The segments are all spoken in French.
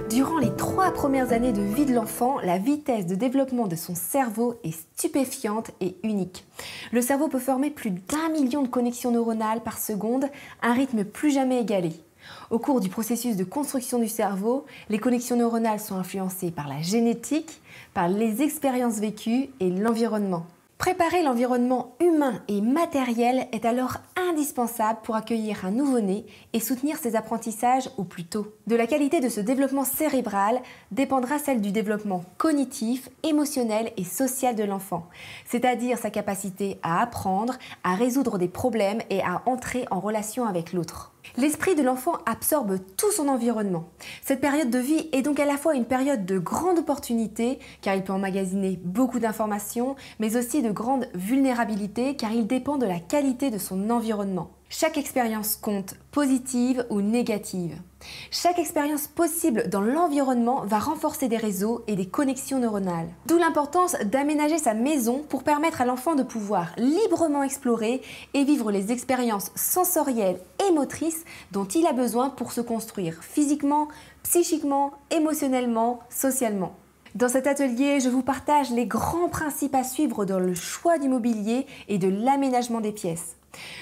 Durant les 3 premières années de vie de l'enfant, la vitesse de développement de son cerveau est stupéfiante et unique. Le cerveau peut former plus d'1 million de connexions neuronales par seconde, un rythme plus jamais égalé. Au cours du processus de construction du cerveau, les connexions neuronales sont influencées par la génétique, par les expériences vécues et l'environnement. Préparer l'environnement humain et matériel est alors indispensable pour accueillir un nouveau-né et soutenir ses apprentissages au plus tôt. De la qualité de ce développement cérébral dépendra celle du développement cognitif, émotionnel et social de l'enfant, c'est-à-dire sa capacité à apprendre, à résoudre des problèmes et à entrer en relation avec l'autre. L'esprit de l'enfant absorbe tout son environnement. Cette période de vie est donc à la fois une période de grande opportunité, car il peut emmagasiner beaucoup d'informations, mais aussi de grande vulnérabilité, car il dépend de la qualité de son environnement. Chaque expérience compte, positive ou négative. Chaque expérience possible dans l'environnement va renforcer des réseaux et des connexions neuronales. D'où l'importance d'aménager sa maison pour permettre à l'enfant de pouvoir librement explorer et vivre les expériences sensorielles et motrices dont il a besoin pour se construire physiquement, psychiquement, émotionnellement, socialement. Dans cet atelier, je vous partage les grands principes à suivre dans le choix du mobilier et de l'aménagement des pièces.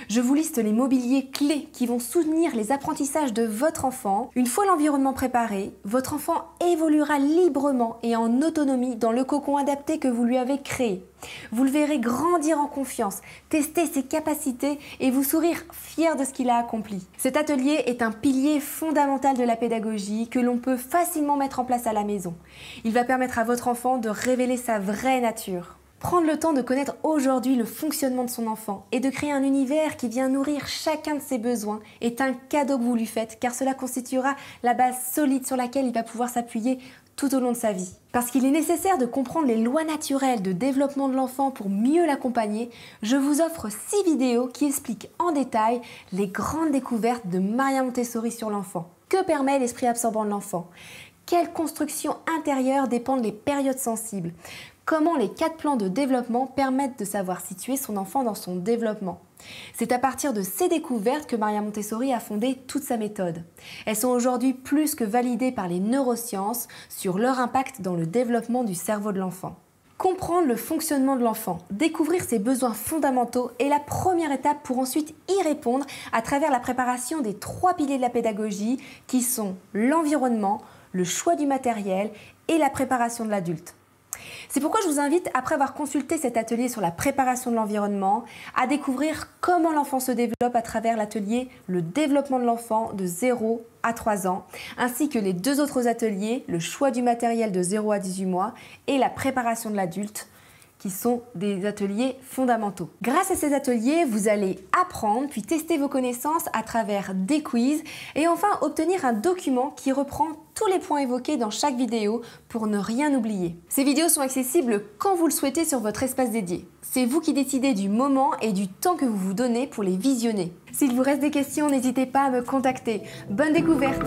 Je vous liste les mobiliers clés qui vont soutenir les apprentissages de votre enfant. Une fois l'environnement préparé, votre enfant évoluera librement et en autonomie dans le cocon adapté que vous lui avez créé. Vous le verrez grandir en confiance, tester ses capacités et vous sourire fier de ce qu'il a accompli. Cet atelier est un pilier fondamental de la pédagogie que l'on peut facilement mettre en place à la maison. Il va permettre à votre enfant de révéler sa vraie nature. Prendre le temps de connaître aujourd'hui le fonctionnement de son enfant et de créer un univers qui vient nourrir chacun de ses besoins est un cadeau que vous lui faites, car cela constituera la base solide sur laquelle il va pouvoir s'appuyer tout au long de sa vie. Parce qu'il est nécessaire de comprendre les lois naturelles de développement de l'enfant pour mieux l'accompagner, je vous offre 6 vidéos qui expliquent en détail les grandes découvertes de Maria Montessori sur l'enfant. Que permet l'esprit absorbant de l'enfant? Quelles constructions intérieures dépendent des périodes sensibles? Comment les 4 plans de développement permettent de savoir situer son enfant dans son développement? C'est à partir de ces découvertes que Maria Montessori a fondé toute sa méthode. Elles sont aujourd'hui plus que validées par les neurosciences sur leur impact dans le développement du cerveau de l'enfant. Comprendre le fonctionnement de l'enfant, découvrir ses besoins fondamentaux est la première étape pour ensuite y répondre à travers la préparation des 3 piliers de la pédagogie qui sont l'environnement, le choix du matériel et la préparation de l'adulte. C'est pourquoi je vous invite, après avoir consulté cet atelier sur la préparation de l'environnement, à découvrir comment l'enfant se développe à travers l'atelier Le développement de l'enfant de 0 à 3 ans, ainsi que les 2 autres ateliers, le choix du matériel de 0 à 18 mois et la préparation de l'adulte, qui sont des ateliers fondamentaux. Grâce à ces ateliers, vous allez apprendre puis tester vos connaissances à travers des quiz et enfin obtenir un document qui reprend tous les points évoqués dans chaque vidéo pour ne rien oublier. Ces vidéos sont accessibles quand vous le souhaitez sur votre espace dédié. C'est vous qui décidez du moment et du temps que vous vous donnez pour les visionner. S'il vous reste des questions, n'hésitez pas à me contacter. Bonne découverte!